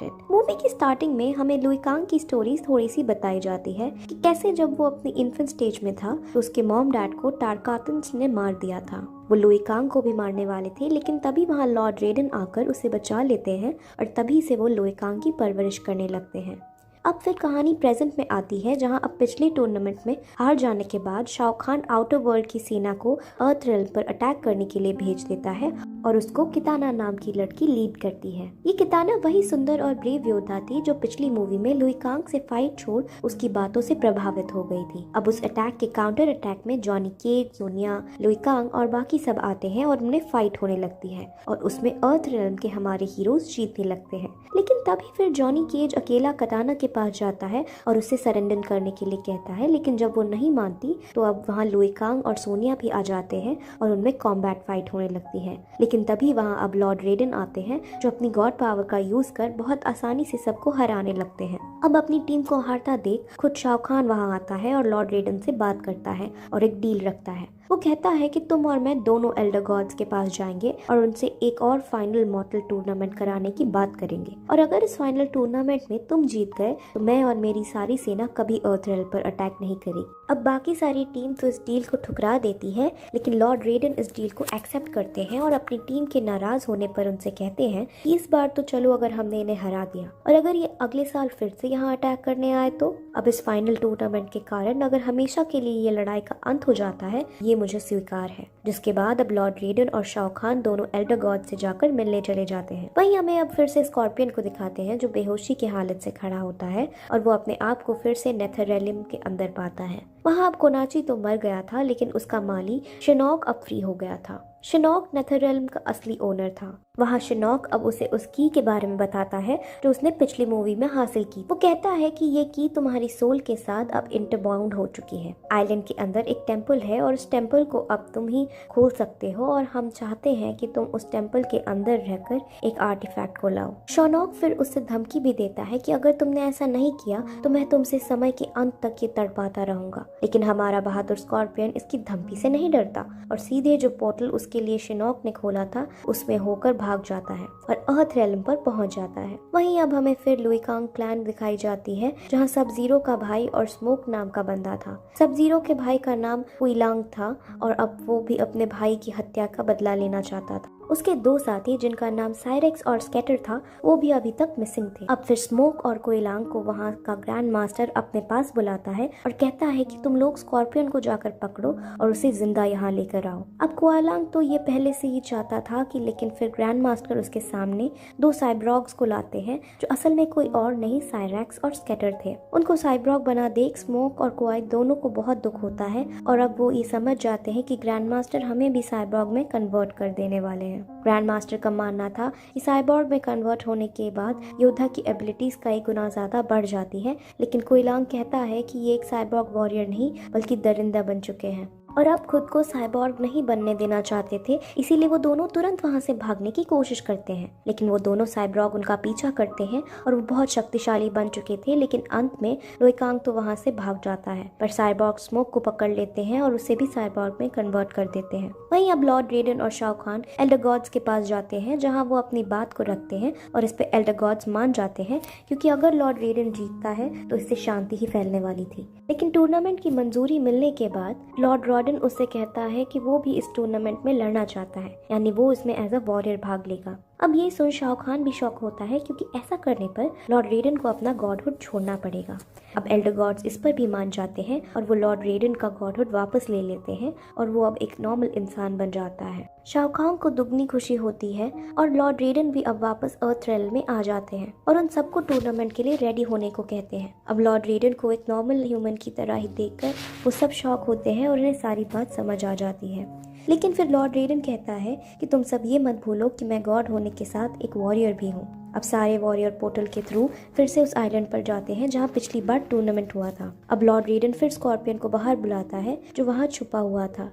Unexpected. Movie की starting में हमें लुई कांग की स्टोरी थोड़ी सी बताई जाती है कि कैसे जब वो अपनी इन्फेंट स्टेज में था तो उसके मॉम डैड को टारकातन्स ने मार दिया था। वो लुई कांग को भी मारने वाले थे, लेकिन तभी वहाँ लॉर्ड रेडन आकर उसे बचा लेते हैं और तभी से वो लुई कांग की परवरिश करने लगते हैं। अब फिर कहानी प्रेजेंट में आती है, जहां अब पिछले टूर्नामेंट में हार जाने के बाद शाओ खान आउटर वर्ल्ड की सेना को अर्थ रेल्म पर अटैक करने के लिए भेज देता है और उसको किताना नाम की लड़की लीड करती है। ये किताना वही सुंदर और ब्रेव योद्धा थी जो पिछली मूवी में लुई कांग से फाइट छोड़ उसकी बातों से प्रभावित हो गई थी। अब उस अटैक के काउंटर अटैक में Johnny Cage, Sonia, Liu Kang और बाकी सब आते हैं और उन्हें फाइट होने लगती है और उसमें अर्थ रेल्म के हमारे हीरोज जीतने लगते हैं। लेकिन तभी फिर जॉनी केज अकेला किताना के पास जाता है और उसे सरेंडर करने के लिए कहता है, लेकिन जब वो नहीं मानती तो अब वहाँ लुई कांग और सोनिया भी आ जाते हैं और उनमें कॉम्बैट फाइट होने लगती है। लेकिन तभी वहाँ अब लॉर्ड रेडन आते हैं जो अपनी गॉड पावर का यूज कर बहुत आसानी से सबको हराने लगते हैं। अब अपनी टीम को हारता देख खुद शाओ खान वहाँ आता है और लॉर्ड रेडन से बात करता है और एक डील रखता है। वो कहता है कि तुम और मैं दोनों एल्डर गॉड्स के पास जाएंगे और उनसे एक और फाइनल मॉर्टल टूर्नामेंट कराने की बात करेंगे, और अगर इस फाइनल टूर्नामेंट में तुम जीत गए तो मैं और मेरी सारी सेना कभी अर्थ रेल पर अटैक नहीं करेगी। अब बाकी सारी टीम तो इस डील को ठुकरा देती है, लेकिन लॉर्ड रेडन इस डील को एक्सेप्ट करते हैं और अपनी टीम के नाराज होने पर उनसे कहते हैं कि इस बार तो चलो अगर हमने इन्हें हरा दिया, और अगर ये अगले साल फिर से यहाँ अटैक करने आए तो अब इस फाइनल टूर्नामेंट के कारण अगर हमेशा के लिए ये लड़ाई का अंत हो जाता है, ये मुझे स्वीकार है। जिसके बाद अब लॉर्ड रेडन और शाओ खान दोनों एल्डर गॉड से जाकर मिलने चले जाते हैं। वहीं हमें अब फिर से स्कॉर्पियन को दिखाते हैं जो बेहोशी की हालत से खड़ा होता है और वो अपने आप को फिर से नेथररेलिम के अंदर पाता है। वहाँ अब कोनाची तो मर गया था, लेकिन उसका माली शिनोक अब फ्री हो गया था। शिनोक नेथररेल्म का असली ओनर था। वहाँ शिनोक अब उसे उस की के बारे में बताता है जो उसने पिछली मूवी में हासिल की। वो कहता है कि ये की तुम्हारी सोल के साथ अब इंटरबाउंड हो चुकी है। आइलैंड के अंदर एक टेम्पल है और उस टेम्पल को अब तुम ही खोल सकते हो और हम चाहते हैं कि तुम उस टेम्पल के अंदर रहकर एक आर्टिफैक्ट को लाओ। शिनोक फिर उससे धमकी भी देता है कि अगर तुमने ऐसा नहीं किया तो मैं तुमसे समय के अंत तक ये तड़पाता रहूंगा। लेकिन हमारा बहादुर स्कॉर्पियन इसकी धमकी से नहीं डरता और सीधे जो पोर्टल उसके लिए शिनोक ने खोला था उसमें होकर भाग जाता है और अर्थ रेल्म पर पहुंच जाता है। वहीं अब हमें फिर लुई कांग क्लैन दिखाई जाती है, जहां सब जीरो का भाई और स्मोक नाम का बंदा था। सब जीरो के भाई का नाम हुईलांग था और अब वो भी अपने भाई की हत्या का बदला लेना चाहता था। उसके दो साथी जिनका नाम साइरेक्स और स्कैटर था वो भी अभी तक मिसिंग थे। अब फिर स्मोक और कोयलांग को वहाँ का ग्रैंड मास्टर अपने पास बुलाता है और कहता है कि तुम लोग स्कॉर्पियन को जाकर पकड़ो और उसे जिंदा यहाँ लेकर आओ। अब कोयलांग तो ये पहले से ही चाहता था कि, लेकिन फिर ग्रैंड मास्टर उसके सामने दो साइब्रॉग्स को लाते हैं जो असल में कोई और नहीं साइरेक्स और स्कैटर थे। उनको साइब्रॉग बना देख स्मोक और कोई दोनों को बहुत दुख होता है और अब वो ये समझ जाते हैं कि ग्रैंड मास्टर हमें भी साइब्रॉग में कन्वर्ट कर देने वाले हैं। ग्रैंड मास्टर का मानना था कि साइबॉर्ग में कन्वर्ट होने के बाद योद्धा की एबिलिटीज कई गुना ज्यादा बढ़ जाती है, लेकिन कोयलांग कहता है कि ये एक साइबॉर्ग वॉरियर नहीं बल्कि दरिंदा बन चुके हैं और अब खुद को साइबॉर्ग नहीं बनने देना चाहते थे, इसीलिए वो दोनों तुरंत वहां से भागने की कोशिश करते हैं। लेकिन वो दोनों साइबॉर्ग उनका पीछा करते हैं और वो बहुत शक्तिशाली बन चुके थे, लेकिन अंत में लुई कांग तो वहां से भाग जाता है, पर साइबॉर्ग स्मोक को पकड़ लेते हैं और उसे भी साइबॉर्ग में कन्वर्ट कर देते हैं। वहीं अब लॉर्ड रेडन और शाओ खान एल्डर गॉड्स के पास जाते हैं, जहाँ वो अपनी बात को रखते हैं और इस पे एल्डर गॉड्स मान जाते हैं, क्योंकि अगर लॉर्ड रेडन जीतता है तो इससे शांति ही फैलने वाली थी। लेकिन टूर्नामेंट की मंजूरी मिलने के बाद लॉर्ड रॉडन उससे कहता है कि वो भी इस टूर्नामेंट में लड़ना चाहता है, यानी वो इसमें एज अ वॉरियर भाग लेगा। अब ये सुन शाओ खान भी शॉक होता है, क्योंकि ऐसा करने पर लॉर्ड रेडन को अपना गॉडहुड छोड़ना पड़ेगा। अब एल्डर गॉड्स इस पर भी मान जाते हैं और वो लॉर्ड रेडन का गॉडहुड वापस ले लेते हैं और वो अब एक नॉर्मल इंसान बन जाता है। शाओ खान को दुगनी खुशी होती है और लॉर्ड रेडन भी अब वापस अर्थ रेल्म में आ जाते हैं और उन सबको टूर्नामेंट के लिए रेडी होने को कहते हैं। अब लॉर्ड रेडन को एक नॉर्मल ह्यूमन की तरह ही देखकर वो सब शॉक होते हैं और उन्हें सारी बात समझ आ जाती है। लेकिन फिर लॉर्ड रेडन कहता है कि तुम सब ये मत भूलो कि मैं गॉड होने के साथ एक वॉरियर भी हूँ। अब सारे वॉरियर पोर्टल के थ्रू फिर से उस आइलैंड पर जाते हैं जहाँ पिछली बार टूर्नामेंट हुआ था। अब लॉर्ड रेडन फिर स्कॉर्पियन को बाहर बुलाता है जो वहाँ छुपा हुआ था।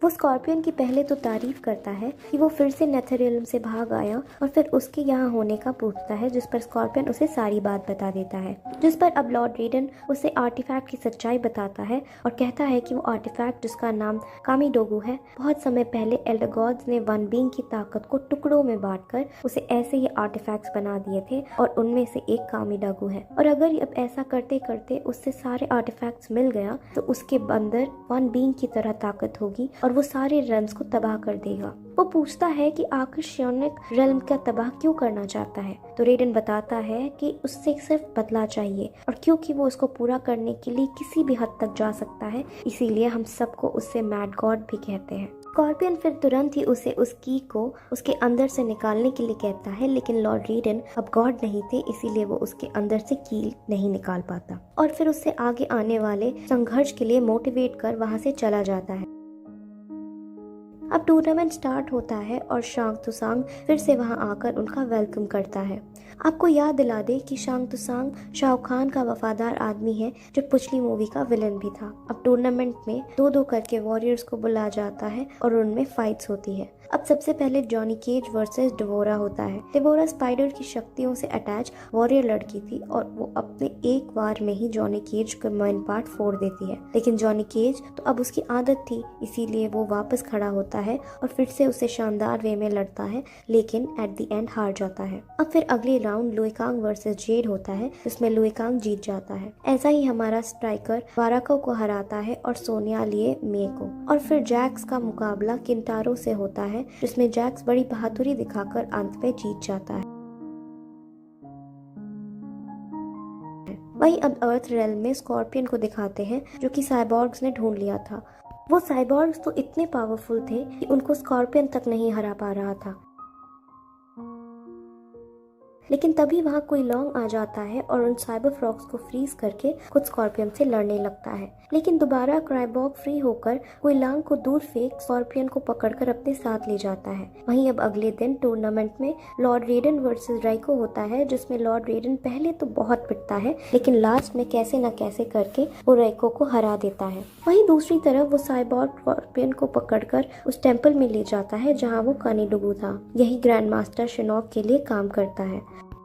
वो स्कॉर्पियन की पहले तो तारीफ करता है कि वो फिर से नेथररियल्म से भाग आया और फिर उसके यहाँ होने का पूछता है, जिस पर स्कॉर्पियन उसे सारी बात बता देता है, जिस पर अब लॉर्ड रेडन उसे आर्टिफैक्ट की सच्चाई बताता है और कहता है कि वो आर्टिफैक्ट जिसका नाम कामिडोगु है, बहुत समय पहले एल्डर गॉड्स ने वन बीइंग की ताकत को टुकड़ों में बांटकर उसे ऐसे ही आर्टिफैक्ट्स बना दिए थे और उनमें से एक कामिडोगु है। और अगर अब ऐसा करते करते उससे सारे आर्टिफैक्ट्स मिल गया तो उसके अंदर वन बीइंग की तरह ताकत होगी और वो सारे रेल्म्स को तबाह कर देगा। वो पूछता है कि आखिर श्योनिक रेल्म का तबाह क्यों करना चाहता है, तो रेडन बताता है कि उससे सिर्फ बदला चाहिए और क्योंकि वो उसको पूरा करने के लिए किसी भी हद तक जा सकता है, इसीलिए हम सबको उससे मैड गॉड भी कहते हैं। स्कॉर्पियन फिर तुरंत ही उसे उस की को उसके अंदर से निकालने के लिए कहता है, लेकिन लॉर्ड रेडन अब गॉड नहीं थे, इसीलिए वो उसके अंदर से की नहीं निकाल पाता और फिर उससे आगे आने वाले संघर्ष के लिए मोटिवेट कर वहां से चला जाता है। अब टूर्नामेंट स्टार्ट होता है और शांग तुसांग फिर से वहां आकर उनका वेलकम करता है। आपको याद दिला दे कि शांग तुसांग शाहरुख खान का वफादार आदमी है जो पिछली मूवी का विलन भी था। अब टूर्नामेंट में 2-2 करके वॉरियर्स को बुलाया जाता है और उनमें फाइट्स होती है। अब सबसे पहले जॉनी केज वर्सेस डिवोरा होता है। डिवोरा स्पाइडर की शक्तियों से अटैच वॉरियर लड़की थी और वो अपने एक बार में ही जॉनी केज का मेन पार्ट फोड़ देती है, लेकिन जॉनी केज तो अब उसकी आदत थी, इसीलिए वो वापस खड़ा होता है और फिर से उसे शानदार वे में लड़ता है, लेकिन एट द एंड हार जाता है। अब फिर अगले राउंड लुइकांग वर्सेस जेड होता है, जिसमें लुइकांग जीत जाता है। ऐसा ही हमारा स्ट्राइकर वाराको को हराता है और सोनिया लिए मे को। और फिर जैक्स का मुकाबला किंटारो से होता है, जिसमें जैक्स बड़ी बहादुरी दिखाकर अंत में जीत जाता है। वहीं अब अर्थ रेल्म में स्कॉर्पियन को दिखाते हैं, जो कि साइबॉर्ग्स ने ढूंढ लिया था। वो साइबॉर्ग्स तो इतने पावरफुल थे कि उनको स्कॉर्पियन तक नहीं हरा पा रहा था, लेकिन तभी वहाँ कोई लॉन्ग आ जाता है और उन साइबर फ्रॉग्स को फ्रीज करके खुद स्कॉर्पियन से लड़ने लगता है। लेकिन दोबारा क्राइबॉग फ्री होकर कोई लॉन्ग को दूर फेंक स्कॉर्पियन को पकड़कर अपने साथ ले जाता है। वहीं अब अगले दिन टूर्नामेंट में लॉर्ड रेडन वर्सेस राइको होता है, जिसमें लॉर्ड रेडन पहले तो बहुत पिटता है, लेकिन लास्ट में कैसे न कैसे करके वो राइको को हरा देता है। वहीं दूसरी तरफ वो साइबॉर्ग स्कॉर्पियन को पकड़कर उस टेम्पल में ले जाता है जहाँ वो कानिडोगु था। यही ग्रैंड मास्टर शिनोक के लिए काम करता है।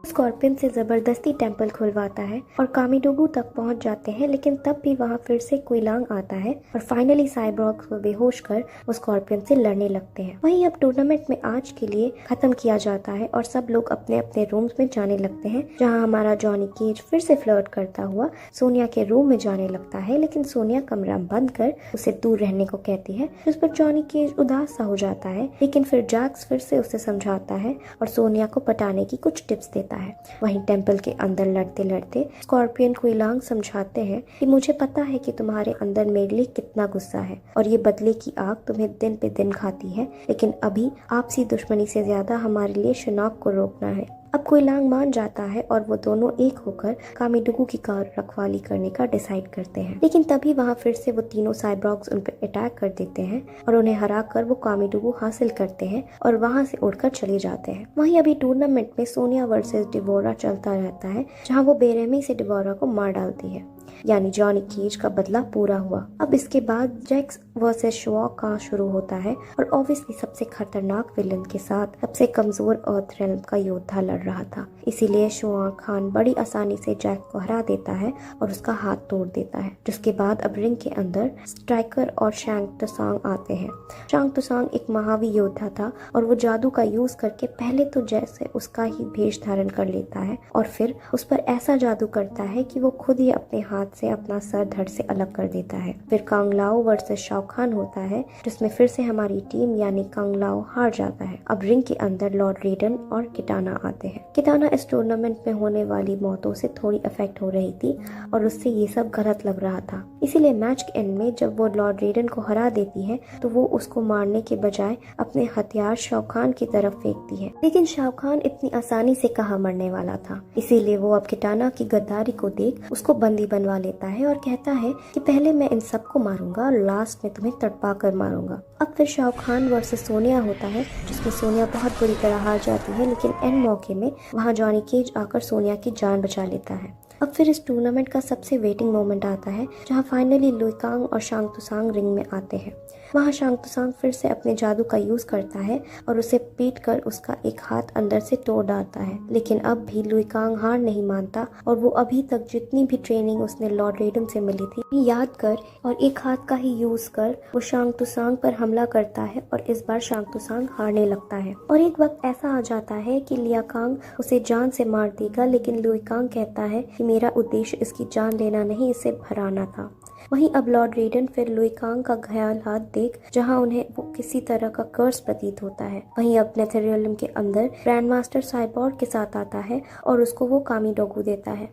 स्कॉर्पियन से जबरदस्ती टेंपल खुलवाता है और कामिडोगु तक पहुंच जाते हैं, लेकिन तब भी वहां फिर से कोई लांग आता है और फाइनली साइबॉर्ग को बेहोश कर वो स्कॉर्पियन से लड़ने लगते हैं। वहीं अब टूर्नामेंट में आज के लिए खत्म किया जाता है और सब लोग अपने अपने रूम्स में जाने लगते हैं, जहां हमारा जॉनी केज फिर से फ्लर्ट करता हुआ सोनिया के रूम में जाने लगता है, लेकिन सोनिया कमरा बंद कर उसे दूर रहने को कहती है, जिस पर जॉनी केज उदास सा हो जाता है। लेकिन फिर जैक्स फिर से उसे समझाता है और सोनिया को पटाने की कुछ टिप्स देता है। वहीं टेंपल के अंदर लड़ते लड़ते स्कॉर्पियन को इलांग समझाते हैं कि मुझे पता है कि तुम्हारे अंदर मेरे लिए कितना गुस्सा है और ये बदले की आग तुम्हें दिन पे दिन खाती है, लेकिन अभी आपसी दुश्मनी से ज्यादा हमारे लिए शिनोक को रोकना है। अब कोई लांग मान जाता है और वो दोनों एक होकर कामिडोगु की कार रखवाली करने का डिसाइड करते हैं, लेकिन तभी वहाँ फिर से वो तीनों साइबॉर्ग्स उन पर अटैक कर देते हैं और उन्हें हराकर वो कामिडोगु हासिल करते हैं और वहाँ से उड़कर चले जाते हैं। वहीं अभी टूर्नामेंट में सोनिया वर्सेस डिवोरा चलता रहता है, जहाँ वो बेरहमी से डिवोरा को मार डालती है, यानी जॉनी केज का बदला पूरा हुआ। अब इसके बाद जैक्स वर्सेस शॉक का शुरू होता है और ऑब्वियसली सबसे खतरनाक विलन के साथ सबसे कमजोर अर्थ रेल्म का योद्धा लड़ रहा था, इसीलिए शॉक खान बड़ी आसानी से जैक को हरा देता है और उसका हाथ तोड़ देता है। जिसके बाद अब रिंग के अंदर स्ट्राइकर और शांग तुसांग आते हैं। शांग तुसांग एक महावी योद्धा था और वो जादू का यूज करके पहले तो जैसे उसका ही भेष धारण कर लेता है और फिर उस पर ऐसा जादू करता है कि वो खुद ही अपने हाथ से अपना सर धड़ से अलग कर देता है। फिर कांगलाओ वर्सेस शाओ खान होता है, जिसमें फिर से हमारी टीम यानी कांगलाओ हार जाता है। अब रिंग के अंदर लॉर्ड रेडन और किटाना आते हैं। किटाना इस टूर्नामेंट में होने वाली मौतों से थोड़ी अफेक्ट हो रही थी और उससे ये सब गलत लग रहा था, इसीलिए मैच के एंड में जब वो लॉर्ड रेडन को हरा देती है तो वो उसको मारने के बजाय अपने हथियार शाओ खान की तरफ फेंकती है, लेकिन शाओ खान इतनी आसानी से कहाँ मरने वाला था, इसीलिए वो अब किटाना की गद्दारी को देख उसको बंदी बनवा लेता है और कहता है कि पहले मैं इन सबको मारूंगा और लास्ट में तुम्हें तड़पा कर मारूंगा। अब फिर शाओ खान वर्सेस सोनिया होता है, जिसमें सोनिया बहुत बुरी तरह हार जाती है, लेकिन एंड मौके में वहाँ जॉनी केज आकर सोनिया की जान बचा लेता है। अब फिर इस टूर्नामेंट का सबसे वेटिंग मोमेंट आता है जहाँ फाइनली लुई कांग और शांग तुसांग रिंग में आते हैं। वहाँ शांग तुसांग फिर से अपने जादू का यूज करता है और उसे पीट कर उसका एक हाथ अंदर से तोड़ डालता है, लेकिन अब भी लुई कांग हार नहीं मानता और वो अभी तक जितनी भी ट्रेनिंग उसने लॉर्ड रेडन से मिली थी याद कर और एक हाथ का ही यूज कर वो शांग तुसांग पर हमला करता है और इस बार शांग तुसांग हारने लगता है। और एक वक्त ऐसा आ जाता है कि लिया कांग उसे जान से मार देगा, लेकिन लुई कांग कहता है कि मेरा उद्देश्य इसकी जान लेना नहीं, इसे हराना था। वहीं अब लॉर्ड रेडन फिर लुई कांग का घायल हाथ देख जहां उन्हें वो किसी तरह का कर्स प्रतीत होता है, वहीं अब नेथेरियम के अंदर ग्रैंड मास्टर साइबोर्ग के साथ आता है और उसको वो कामिडोगु देता है।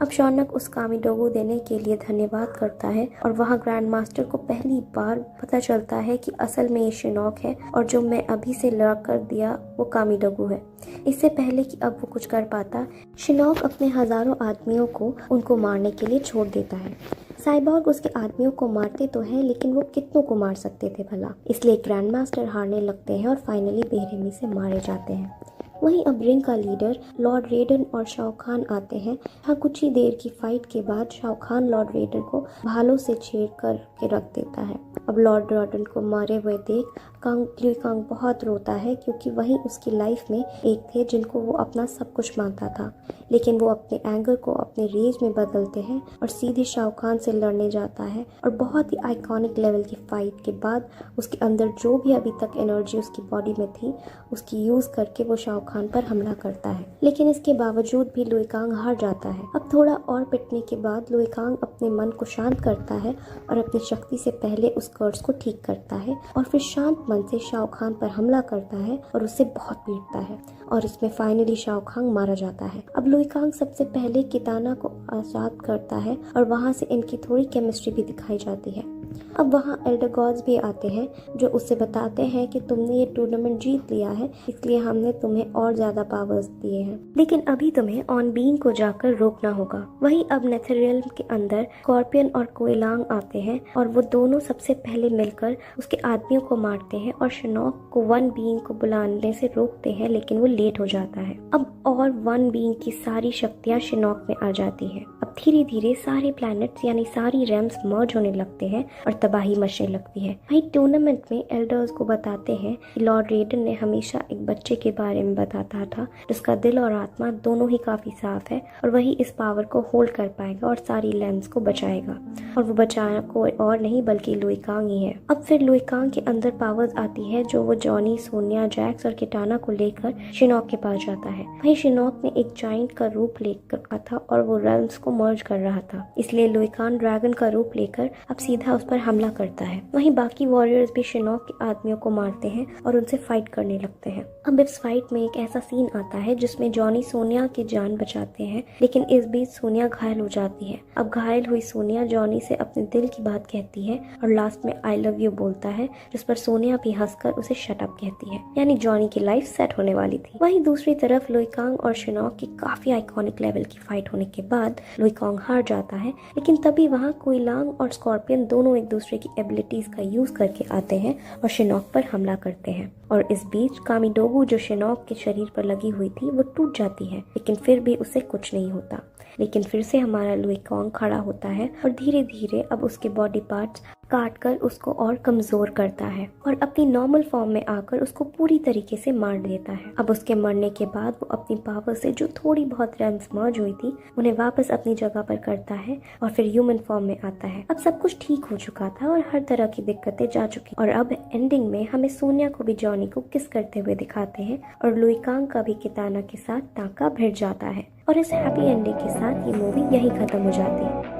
अब शौनक उस कामिडोगु देने के लिए धन्यवाद करता है और वहाँ ग्रैंड मास्टर को पहली बार पता चलता है कि असल में ये शिनोक है और जो मैं अभी से लड़ा कर दिया वो कामिडोगु है। इससे पहले कि अब वो कुछ कर पाता, शिनोक अपने हजारों आदमियों को उनको मारने के लिए छोड़ देता है। साइबोर्ग उसके आदमियों को मारते तो हैं, लेकिन वो कितनों को मार सकते थे भला, इसलिए ग्रैंड मास्टर हारने लगते हैं और फाइनली बेरहमी से मारे जाते हैं। वहीं अब रिंग का लीडर लॉर्ड रेडन और शाओ खान आते हैं। यहाँ कुछ ही देर की फाइट के बाद शाओ खान लॉर्ड रेडन को भालों से छेड़ कर के रख देता है। अब लॉर्ड रेडन को मारे हुए देख लुई कांग बहुत रोता है, क्योंकि वही उसकी लाइफ में एक थे जिनको वो अपना सब कुछ मानता था, लेकिन वो अपने एंगर को अपने रेज में बदलते हैं और सीधे शाओ खान से लड़ने जाता है। और बहुत ही आइकॉनिक लेवल की फाइट के बाद उसके अंदर जो भी अभी तक एनर्जी उसकी बॉडी में थी उसकी यूज करके वो शाओ खान पर हमला करता है, लेकिन इसके बावजूद भी लुई कांग हार जाता है। अब थोड़ा और पिटने के बाद लुई कांग अपने मन को शांत करता है और अपनी शक्ति से पहले उस कर्स को ठीक करता है और फिर शांत मन से शाओ खान पर हमला करता है और उसे बहुत पीटता है और इसमें फाइनली शाओ खान मारा जाता है। अब लुई कांग सबसे पहले किताना को आजाद करता है और वहाँ से इनकी थोड़ी केमिस्ट्री भी दिखाई जाती है। अब वहाँ एल्डर गॉड्स भी आते हैं जो उससे बताते हैं कि तुमने ये टूर्नामेंट जीत लिया है, इसलिए हमने तुम्हें और ज्यादा पावर्स दिए हैं, लेकिन अभी तुम्हें ऑन बीइंग को जाकर रोकना होगा। वहीं अब नेथेरियम के अंदर स्कॉर्पियन और कोयलांग आते हैं और वो दोनों सबसे पहले मिलकर उसके आदमियों को मारते हैं और शिनोक को वन बीइंग को बुलाने से रोकते हैं, लेकिन वो लेट हो जाता है। अब और वन बीइंग की सारी शक्तियाँ शिनोक में आ जाती है। अब धीरे धीरे सारे प्लैनेट्स यानी सारी रेम्स मर्ज होने लगते हैं और तबाही मचने लगती है। वहीं टूर्नामेंट में एल्डर्स को बताते हैं कि लॉर्ड रेडन ने हमेशा एक बच्चे के बारे में बताता था जिसका दिल और आत्मा दोनों ही काफी साफ है और वही इस पावर को होल्ड कर पाएगा और सारी लैम्स को बचाएगा, और वो बचाना कोई और नहीं बल्कि लुई कांग ही है। अब फिर लुई कांग के अंदर पावर्स आती है जो वो जॉनी, सोनिया, जैक्स और किटाना को लेकर शिनोक के पास जाता है। वहीं शिनोक ने एक जाइंट का रूप लेकर रखा था और वो रेल्म्स को मर्ज कर रहा था, इसलिए लुई कांग ड्रैगन का रूप लेकर अब सीधा उस पर हमला करता है। वहीं बाकी वॉरियर्स भी शिनोक के आदमियों को मारते हैं और उनसे फाइट करने लगते हैं। अब इस फाइट में एक ऐसा सीन आता है जिसमें जॉनी सोनिया की जान बचाते हैं, लेकिन इस बीच सोनिया घायल हो जाती है। अब घायल हुई सोनिया जॉनी से अपने दिल की बात कहती है और लास्ट में आई लव यू बोलता है, जिस पर सोनिया भी हंसकर उसे शट अप कहती है, यानी जॉनी की लाइफ सेट होने वाली थी। वहीं दूसरी तरफ लुई कांग और शिनोक की काफी आइकॉनिक लेवल की फाइट होने के बाद लुई कांग हार जाता है, लेकिन तभी वहाँ कोयलांग और स्कॉर्पियन दोनों एक दूसरे की एबिलिटीज का यूज करके आते हैं और शिनोक पर हमला करते हैं। और इस बीच कामिडोगु जो शिनोक के शरीर पर लगी हुई थी वो टूट जाती है, लेकिन फिर भी उसे कुछ नहीं होता। लेकिन फिर से हमारा लुई कांग खड़ा होता है और धीरे धीरे अब उसके बॉडी पार्ट्स काट कर उसको और कमजोर करता है और अपनी नॉर्मल फॉर्म में आकर उसको पूरी तरीके से मार देता है। अब उसके मरने के बाद वो अपनी पावर से जो थोड़ी बहुत रेम्स मर्ज हुई थी उन्हें वापस अपनी जगह पर करता है और फिर ह्यूमन फॉर्म में आता है। अब सब कुछ ठीक हो चुका था और हर तरह की दिक्कतें जा चुकी और अब एंडिंग में हमें सोनिया को भी जॉनी को किस करते हुए दिखाते हैं और लुई कांग का भी किताना के साथ टांका भिड़ जाता है और इस हैप्पी एंडिंग के साथ ये मूवी यहीं खत्म हो जाती है।